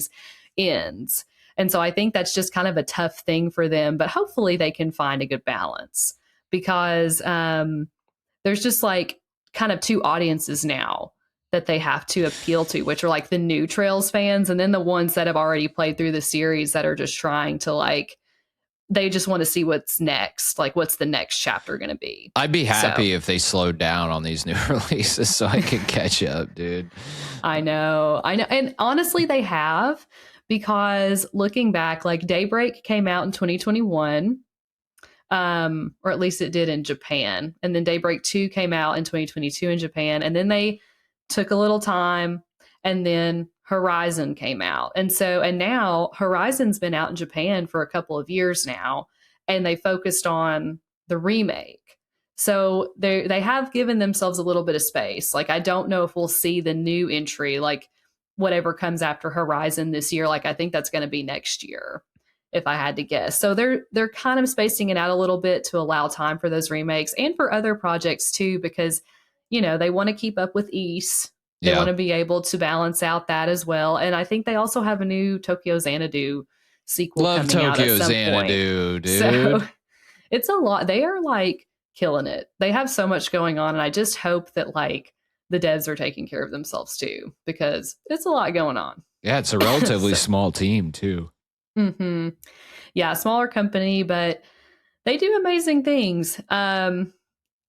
ends. And so I think that's just kind of a tough thing for them, but hopefully they can find a good balance because there's just like kind of two audiences now that they have to appeal to, which are like the new Trails fans and then the ones that have already played through the series that are just trying to like, they just want to see what's next. Like, what's the next chapter going to be? I'd be happy if they slowed down on these new releases so I could catch up, dude. I know. And honestly, they have because looking back, like Daybreak came out in 2021. Or at least it did in Japan. And then Daybreak 2 came out in 2022 in Japan. And then they took a little time and then Horizon came out. And now Horizon's been out in Japan for a couple of years now, and they focused on the remake. So they have given themselves a little bit of space. Like, I don't know if we'll see the new entry, like whatever comes after Horizon this year. Like, I think that's going to be next year, if I had to guess. So they're kind of spacing it out a little bit to allow time for those remakes and for other projects too, because, you know, they want to keep up with Ys. They want to be able to balance out that as well. And I think they also have a new Tokyo Xanadu sequel coming out at some point. Dude. So it's a lot. They are like killing it. They have so much going on. And I just hope that like the devs are taking care of themselves too, because it's a lot going on. Yeah, it's a relatively small team too. Mm-hmm. Yeah, smaller company, but they do amazing things. And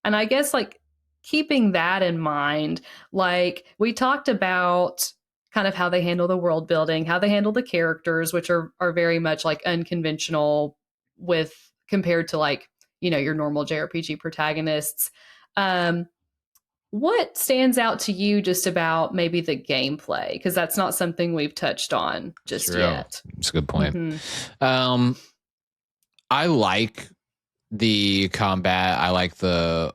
I guess like keeping that in mind, like we talked about kind of how they handle the world building, how they handle the characters, which are very much like unconventional with compared to like, you know, your normal JRPG protagonists. What stands out to you just about maybe the gameplay? Because that's not something we've touched on just True. yet. It's a good point. Mm-hmm. I like the combat. I like the,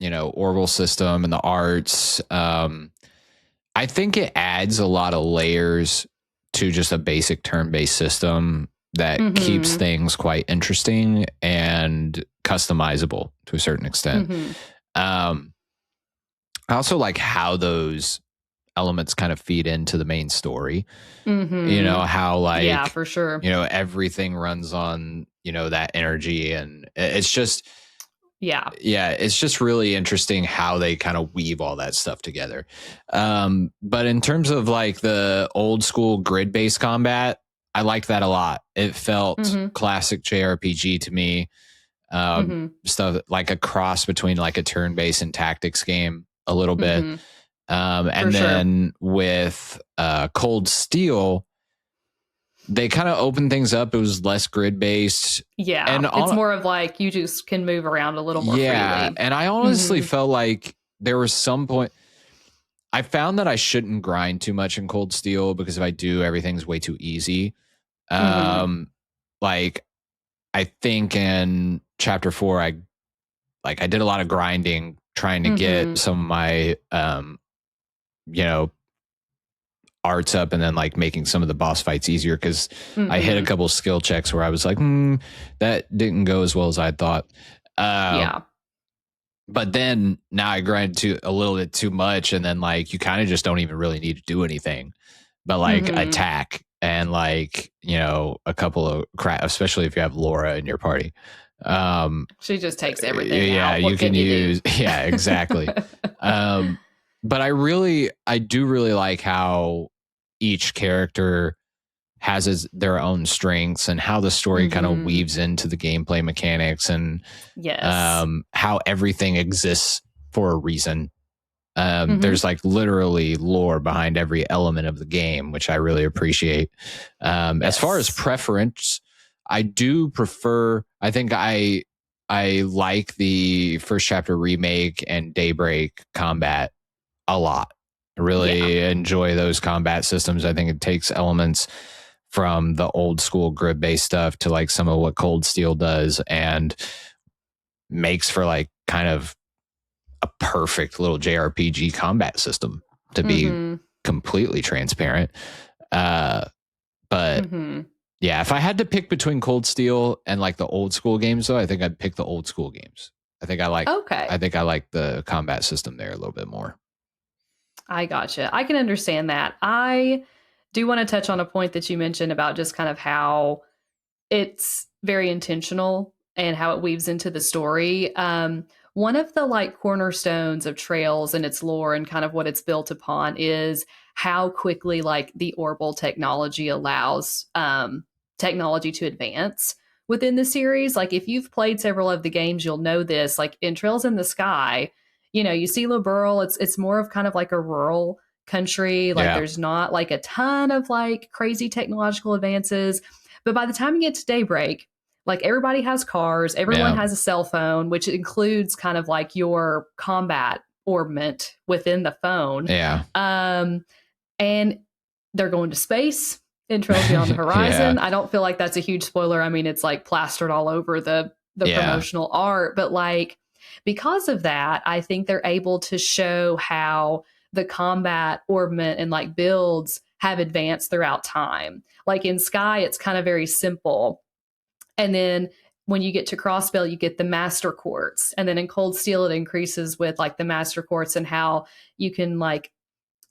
orbital system and the arts. I think it adds a lot of layers to just a basic turn-based system that keeps things quite interesting and customizable to a certain extent. Mm-hmm. I also like how those elements kind of feed into the main story. Mm-hmm. How Yeah, for sure. everything runs on, that energy, and it's just, yeah, it's just really interesting how they kind of weave all that stuff together. But in terms of like the old school grid based combat, I liked that a lot. It felt classic JRPG to me. Stuff like a cross between like a turn based and tactics game a little bit. And then with Cold Steel, they kind of opened things up. It was less grid based. Yeah. And it's more of like you just can move around a little more freely. And I honestly felt like there was some point. I found that I shouldn't grind too much in Cold Steel because if I do, everything's way too easy. Like I think in chapter 4, I did a lot of grinding trying to get some of my arts up and then like making some of the boss fights easier because I hit a couple skill checks where I was like, that didn't go as well as I thought. But then now I grind to a little bit too much, and then like you kind of just don't even really need to do anything but like attack and like a couple of crap, especially if you have Laura in your party. She just takes everything out. You can use exactly. But I do really like how each character has their own strengths and how the story kind of weaves into the gameplay mechanics and how everything exists for a reason. There's like literally lore behind every element of the game, which I really appreciate. As far as preference, I do prefer, I think I like the first chapter remake and Daybreak combat a lot. I really enjoy those combat systems. I think it takes elements from the old school grid based stuff to like some of what Cold Steel does and makes for like kind of a perfect little JRPG combat system, to be completely transparent. But yeah, if I had to pick between Cold Steel and like the old school games though, I think I'd pick the old school games. I think I like the combat system there a little bit more. I gotcha. I can understand that. I do want to touch on a point that you mentioned about just kind of how it's very intentional and how it weaves into the story. One of the like cornerstones of Trails and its lore and kind of what it's built upon is how quickly like the orbital technology allows technology to advance within the series. Like if you've played several of the games, you'll know this. Like in Trails in the Sky, you see Liberl, it's more of kind of like a rural country. Like there's not like a ton of like crazy technological advances. But by the time you get to Daybreak, like everybody has cars, everyone has a cell phone, which includes kind of like your combat orbment within the phone. And they're going to space in Trails Beyond the Horizon. I don't feel like that's a huge spoiler. I mean, it's like plastered all over the promotional art, but like because of that, I think they're able to show how the combat orbment and like builds have advanced throughout time. Like in Sky, it's kind of very simple. And then when you get to Crossbell, you get the master quartz. And then in Cold Steel, it increases with like the master quartz and how you can like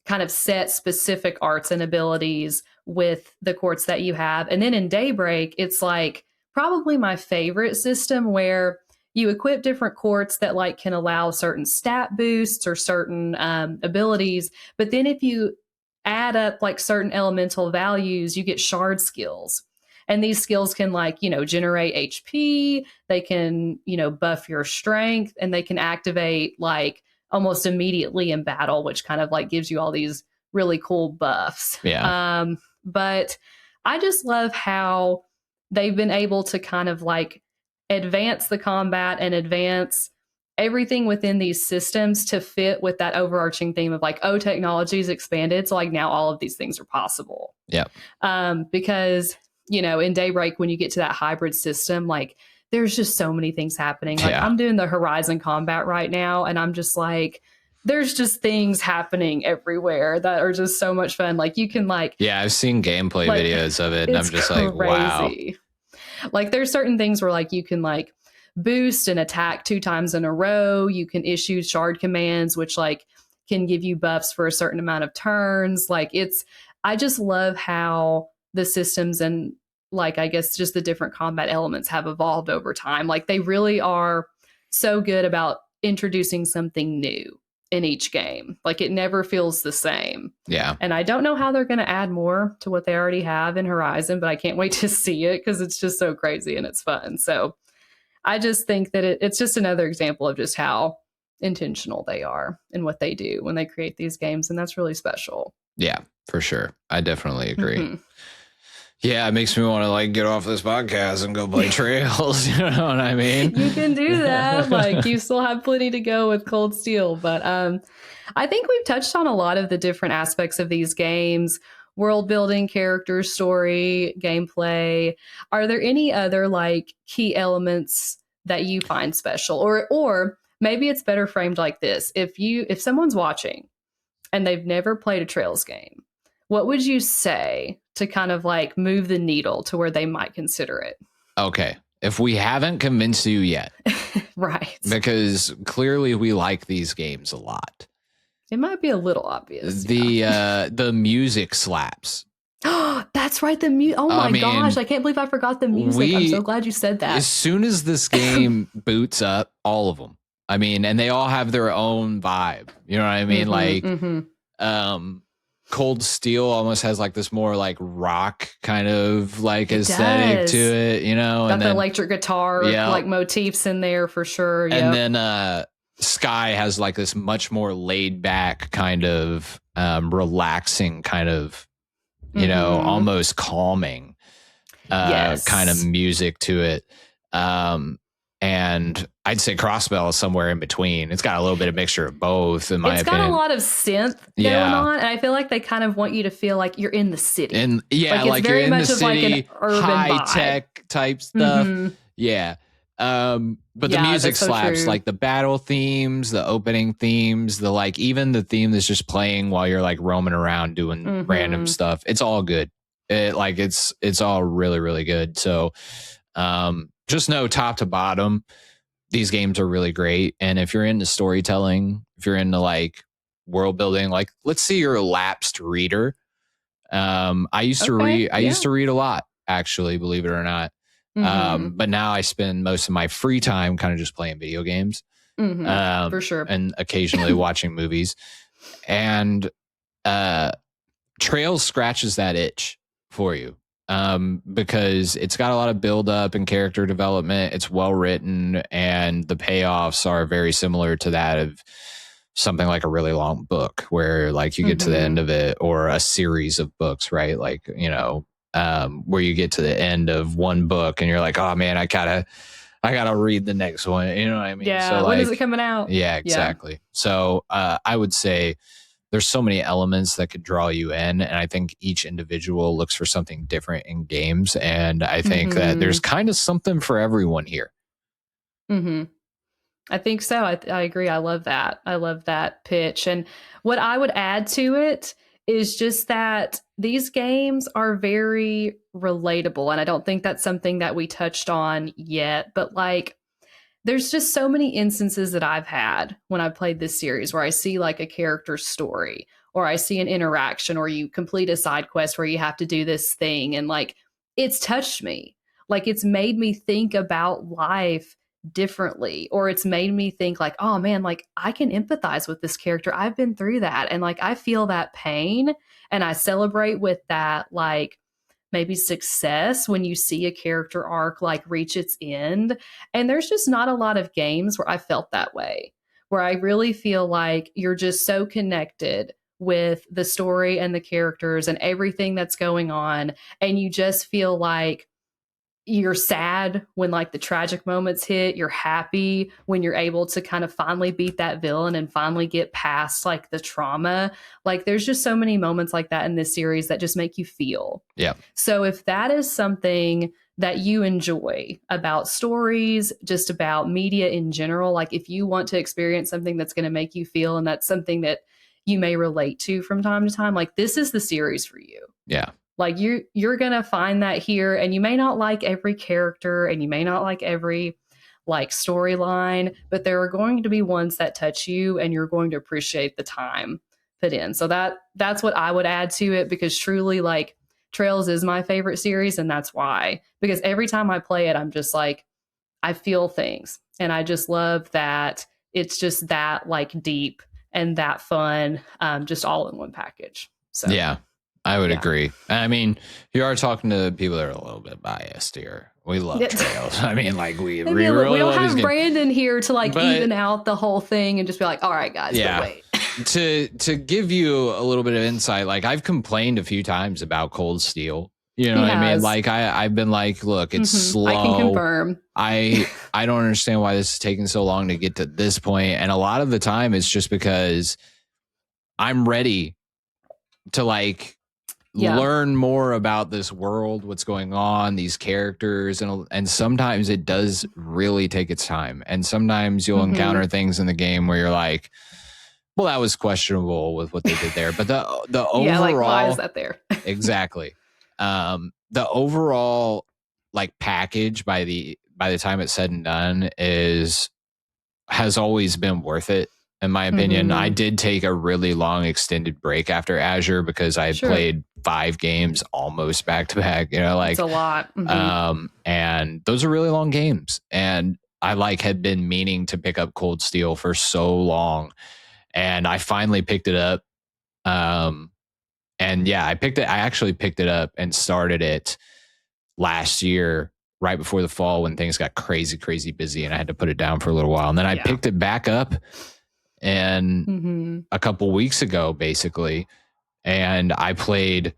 kind of set specific arts and abilities with the quartz that you have. And then in Daybreak, it's like probably my favorite system where you equip different quartz that like can allow certain stat boosts or certain abilities. But then if you add up like certain elemental values, you get shard skills. And these skills can like, generate HP, they can, buff your strength, and they can activate like almost immediately in battle, which kind of like gives you all these really cool buffs. But I just love how they've been able to kind of like advance the combat and advance everything within these systems to fit with that overarching theme of like, oh, technology's expanded. So like now all of these things are possible. Yeah. Because, you know, in Daybreak, when you get to that hybrid system, like there's just so many things happening. Like I'm doing the Horizon combat right now, and I'm just like, there's just things happening everywhere that are just so much fun. Like you can like, yeah, I've seen gameplay like, videos of it, and I'm just crazy. like, wow. Like there's certain things where like you can like boost and attack 2 times in a row. You can issue shard commands, which like can give you buffs for a certain amount of turns. Like I just love how the systems and like, I guess just the different combat elements have evolved over time. Like they really are so good about introducing something new in each game. Like it never feels the same. Yeah. And I don't know how they're going to add more to what they already have in Horizon, but I can't wait to see it because it's just so crazy and it's fun. So I just think that it's just another example of just how intentional they are in what they do when they create these games. And that's really special. Yeah, for sure. I definitely agree. Mm-hmm. Yeah, it makes me want to like get off this podcast and go play Trails. You know what I mean? You can do that. Like you still have plenty to go with Cold Steel. But I think we've touched on a lot of the different aspects of these games. World building, character story, gameplay. Are there any other like key elements that you find special? Or maybe it's better framed like this. If someone's watching and they've never played a Trails game, what would you say to kind of like move the needle to where they might consider it? Okay. If we haven't convinced you yet. Right. Because clearly we like these games a lot. It might be a little obvious. The music slaps. That's right. The music. Oh my gosh. I can't believe I forgot the music. I'm so glad you said that. As soon as this game boots up, all of them. I mean, and they all have their own vibe. You know what I mean? Cold Steel almost has like this more like rock kind of like aesthetic to it, you know? Got the electric guitar like motifs in there for sure. And then Sky has like this much more laid back kind of relaxing kind of, you know, almost calming kind of music to it. And I'd say Crossbell is somewhere in between. It's got a little bit of mixture of both, in my opinion. It's got a lot of synth going on, and I feel like they kind of want you to feel like you're in the city. And like you're in the city, like high tech type stuff. Yeah. But the music slaps, so like the battle themes, the opening themes, the like even the theme that's just playing while you're like roaming around doing random stuff. It's all good. It's all really, really good. So just know top to bottom, these games are really great. And if you're into storytelling, if you're into like world building, like let's say you're a lapsed reader. I used to read a lot, actually, believe it or not. But now I spend most of my free time kind of just playing video games. For sure. And occasionally watching movies. And Trails scratches that itch for you. Because it's got a lot of build up and character development. It's well written, and the payoffs are very similar to that of something like a really long book where like you get to the end of it, or a series of books, right? Like, you know, where you get to the end of one book and you're like, oh man, I gotta read the next one. You know what I mean? Yeah. So when is it coming out? Yeah, exactly. Yeah. So I would say there's so many elements that could draw you in. And I think each individual looks for something different in games. And I think that there's kind of something for everyone here. I think so. I agree. I love that. I love that pitch. And what I would add to it is just that these games are very relatable. And I don't think that's something that we touched on yet, but like, there's just so many instances that I've had when I've played this series where I see like a character's story, or I see an interaction, or you complete a side quest where you have to do this thing. And like, it's touched me. Like it's made me think about life differently, or it's made me think like, oh man, like I can empathize with this character. I've been through that. And like, I feel that pain, and I celebrate with that, like, maybe success when you see a character arc like reach its end. And there's just not a lot of games where I felt that way, where I really feel like you're just so connected with the story and the characters and everything that's going on. And you just feel like you're sad when like the tragic moments hit. You're happy when you're able to kind of finally beat that villain and finally get past like the trauma. Like there's just so many moments like that in this series that just make you feel. Yeah. So if that is something that you enjoy about stories, just about media in general, like if you want to experience something that's going to make you feel and that's something that you may relate to from time to time, like this is the series for you. Yeah. Like you're going to find that here, and you may not like every character and you may not like every like storyline, but there are going to be ones that touch you and you're going to appreciate the time put in. So that's what I would add to it, because truly like Trails is my favorite series, and that's why. Because every time I play it, I'm just like, I feel things, and I just love that it's just that like deep and that fun, just all in one package. So yeah, I would agree. I mean, you are talking to people that are a little bit biased here. We love Trails. I mean, like we really we don't love have Brandon here to like even out the whole thing and just be like, all right, guys, yeah. wait. to give you a little bit of insight, like I've complained a few times about Cold Steel. You know what I mean? Like I've been like, look, it's slow. I can confirm. I don't understand why this is taking so long to get to this point. And a lot of the time it's just because I'm ready to like learn more about this world, what's going on, these characters, and sometimes it does really take its time. And sometimes you'll encounter things in the game where you're like, well, that was questionable with what they did there. But the overall, like, why is that there? Exactly. The overall like package by the time it's said and done has always been worth it, in my opinion. I did take a really long extended break after Azure because I had played 5 games almost back to back. You know, like it's a lot. And those are really long games. And I like had been meaning to pick up Cold Steel for so long. And I finally picked it up. And yeah, I actually picked it up and started it last year, right before the fall when things got crazy, crazy busy, and I had to put it down for a little while. And then I picked it back up and a couple weeks ago, basically. And I played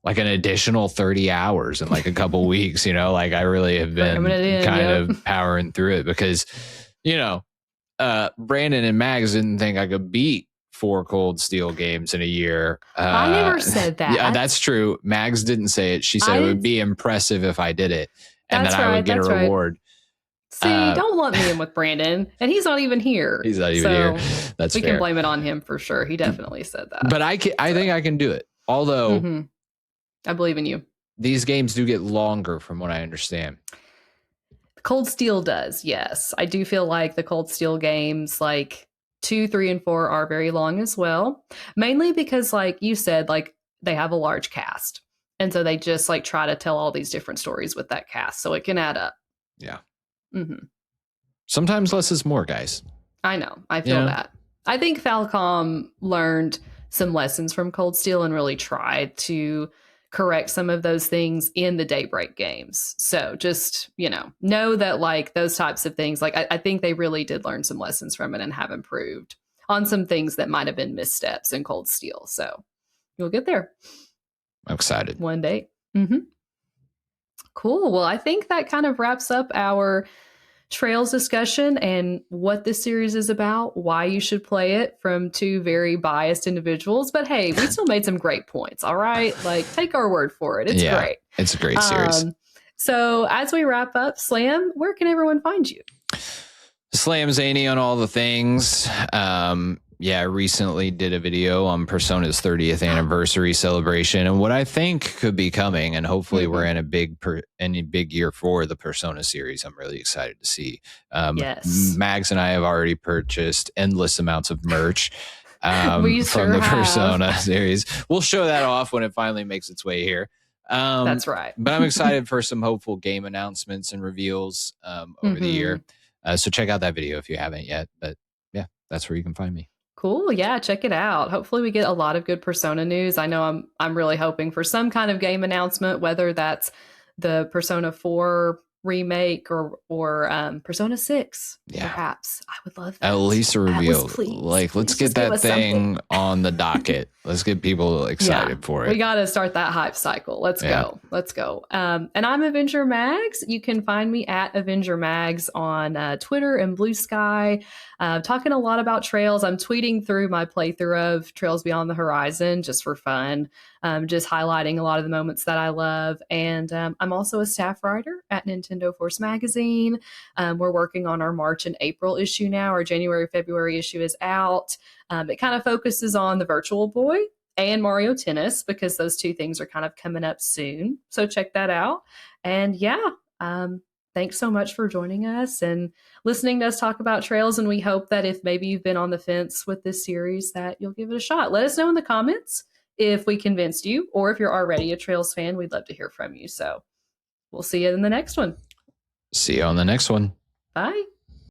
like an additional 30 hours in like a couple weeks, you know, like I really have been of powering through it because, you know, Brandon and Mags didn't think I could beat 4 Cold Steel games in a year. I never said that. Yeah, that's true. Mags didn't say it. She said it would be impressive if I did it, and then I would get a reward. See, don't lump me in with Brandon, and he's not even here. He's not even here. That's we fair. can blame it on him for sure. He definitely said that. But I think I can do it. Although I believe in you. These games do get longer, from what I understand. Cold Steel does, yes. I do feel like the Cold Steel games, like 2, 3, and 4 are very long as well. Mainly because, like you said, like they have a large cast. And so they just like try to tell all these different stories with that cast. So it can add up. Yeah. Sometimes less is more, guys. I know. I feel that. I think Falcom learned some lessons from Cold Steel and really tried to correct some of those things in the Daybreak games. So just, know that like those types of things, like I think they really did learn some lessons from it and have improved on some things that might have been missteps in Cold Steel. So you'll get there. I'm excited. One day. Cool. Well, I think that kind of wraps up our Trails discussion and what this series is about, why you should play it from 2 very biased individuals. But hey, we still made some great points. All right. Like, take our word for it. It's great. It's a great series. So as we wrap up, Slam, where can everyone find you? Slam Zany on all the things. I recently did a video on Persona's 30th anniversary celebration and what I think could be coming. And hopefully we're in a big year for the Persona series. I'm really excited to see. Yes. Mags and I have already purchased endless amounts of merch from the Persona series. We'll show that off when it finally makes its way here. That's right. But I'm excited for some hopeful game announcements and reveals over the year. So check out that video if you haven't yet. But yeah, that's where you can find me. Cool. Yeah, check it out. Hopefully we get a lot of good Persona news. I know I'm really hoping for some kind of game announcement, whether that's the Persona 4 remake or Persona 6, perhaps. I would love that. At least a reveal. Please, let's get that thing on the docket. Let's get people excited for it. We got to start that hype cycle. Let's go. And I'm Avenger Mags. You can find me at Avenger Mags on Twitter and Blue Sky. Talking a lot about Trails. I'm tweeting through my playthrough of Trails Beyond the Horizon just for fun. Just highlighting a lot of the moments that I love. And I'm also a staff writer at Nintendo Force Magazine. We're working on our March and April issue now. Our January, February issue is out. It kind of focuses on the Virtual Boy and Mario Tennis because those two things are kind of coming up soon. So check that out. And thanks so much for joining us and listening to us talk about Trails. And we hope that if maybe you've been on the fence with this series, that you'll give it a shot. Let us know in the comments if we convinced you, or if you're already a Trails fan. We'd love to hear from you. So we'll see you in the next one. See you on the next one. Bye.